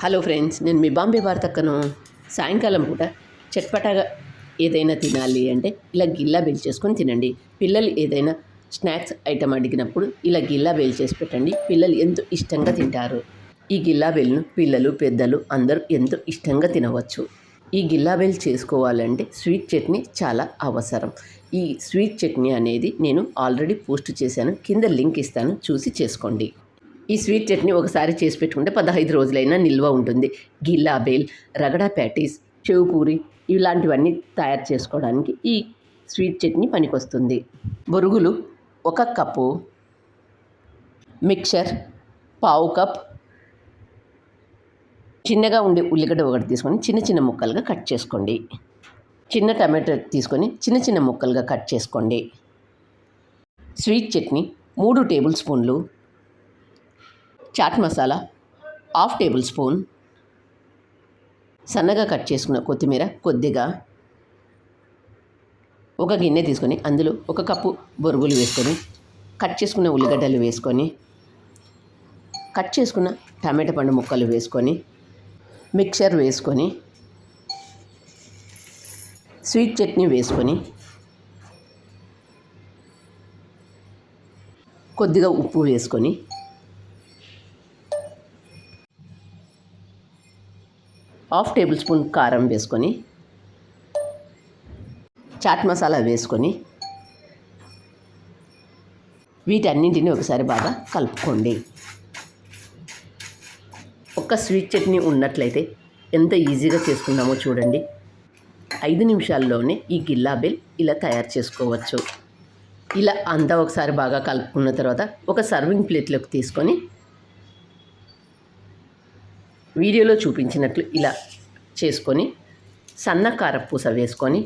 Hello friends, నేను మీ బాంబే వార్తక్కను. సాయంకాలం పూట చట్పటాగా ఏదైనా తినాలి అంటే ఇలా గిల్లా బేల్ చేసుకొని తినండి. పిల్లలు ఏదైనా స్నాక్స్ ఐటమ్ అడిగినప్పుడు ఇలా గిల్లా బేల్ చేసి పెట్టండి. పిల్లలు ఎంతో ఇష్టంగా తింటారు. ఈ గిల్లా బేల్ను పిల్లలు పెద్దలు అందరూ ఎంతో ఇష్టంగా తినవచ్చు. ఈ గిల్లా బేల్ చేసుకోవాలంటే స్వీట్ చట్నీ చాలా అవసరం. ఈ స్వీట్ చట్నీ అనేది నేను ఆల్రెడీ పోస్ట్ చేశాను, కింద లింక్ ఇస్తాను, చూసి చేసుకోండి. ఈ స్వీట్ చట్నీ ఒకసారి చేసి పెట్టుకుంటే 15 రోజులైనా నిల్వ ఉంటుంది. గిల్లా బేల్, రగడా ప్యాటీస్, చెవు పూరి ఇలాంటివన్నీ తయారు చేసుకోవడానికి ఈ స్వీట్ చట్నీ పనికొస్తుంది. బొరుగులు 1 కప్పు, మిక్చర్ పావు కప్, చిన్నగా ఉండే ఉల్లిగడ్డ ఒకటి తీసుకొని చిన్న చిన్న ముక్కలుగా కట్ చేసుకోండి. చిన్న టమాటో తీసుకొని చిన్న చిన్న ముక్కలుగా కట్ చేసుకోండి. స్వీట్ చట్నీ 3 టేబుల్ స్పూన్లు, చాట్ మసాలా 1/2 టేబుల్ స్పూన్, సన్నగా కట్ చేసుకున్న కొత్తిమీర కొద్దిగా, ఒక గిన్నె తీసుకొని అందులో 1 కప్పు బొరుగులు వేసుకొని, కట్ చేసుకున్న ఉల్లిగడ్డలు వేసుకొని, కట్ చేసుకున్న టమాటా పండు ముక్కలు వేసుకొని, మిక్చర్ వేసుకొని, స్వీట్ చట్నీ వేసుకొని, కొద్దిగా ఉప్పు వేసుకొని, హాఫ్ టేబుల్ స్పూన్ కారం వేసుకొని, చాట్ మసాలా వేసుకొని, వీటన్నింటినీ ఒకసారి బాగా కలుపుకోండి. ఒక్క స్వీట్ చట్నీ ఉన్నట్లయితే ఎంత ఈజీగా చేసుకున్నామో చూడండి. 5 నిమిషాల్లోనే ఈ గిల్లా బేల్ ఇలా తయారు చేసుకోవచ్చు. ఇలా అంతా ఒకసారి బాగా కలుపుకున్న తర్వాత ఒక సర్వింగ్ ప్లేట్లోకి తీసుకొని వీడియోలో చూపించినట్లు ఇలా చేసుకొని సన్న కారపూస వేసుకొని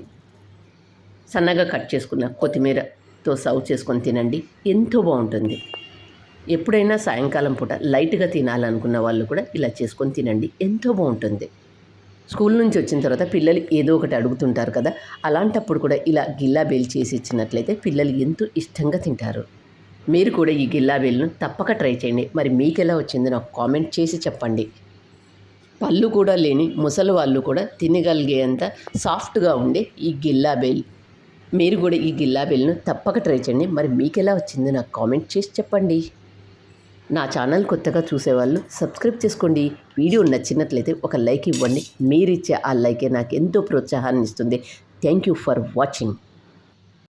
సన్నగా కట్ చేసుకున్న కొత్తిమీరతో సర్వ్ చేసుకొని తినండి. ఎంతో బాగుంటుంది. ఎప్పుడైనా సాయంకాలం పూట లైట్గా తినాలనుకున్న వాళ్ళు కూడా ఇలా చేసుకొని తినండి. ఎంతో బాగుంటుంది. స్కూల్ నుంచి వచ్చిన తర్వాత పిల్లలు ఏదో ఒకటి అడుగుతుంటారు కదా, అలాంటప్పుడు కూడా ఇలా గిల్లా బేల్ చేసి ఇచ్చినట్లయితే పిల్లలు ఎంతో ఇష్టంగా తింటారు. మీరు కూడా ఈ గిల్లా బేల్ను తప్పక ట్రై చేయండి. మరి మీకు ఎలా వచ్చిందో నాకు కామెంట్ చేసి చెప్పండి. పళ్ళు కూడా లేని ముసలి వాళ్ళు కూడా తినగలిగేంత సాఫ్ట్గా ఉండే ఈ గిల్లా బేల్. మీరు కూడా ఈ గిల్లా బేల్ను తప్పక ట్రై చేయండి. మరి మీకు ఎలా వచ్చిందో నాకు కామెంట్ చేసి చెప్పండి. నా ఛానల్ కొత్తగా చూసేవాళ్ళు సబ్స్క్రైబ్ చేసుకోండి. వీడియో నచ్చినట్లయితే ఒక లైక్ ఇవ్వండి. మీరిచ్చే ఆ లైకే నాకు ఎంతో ప్రోత్సాహాన్ని ఇస్తుంది. Thank you for watching.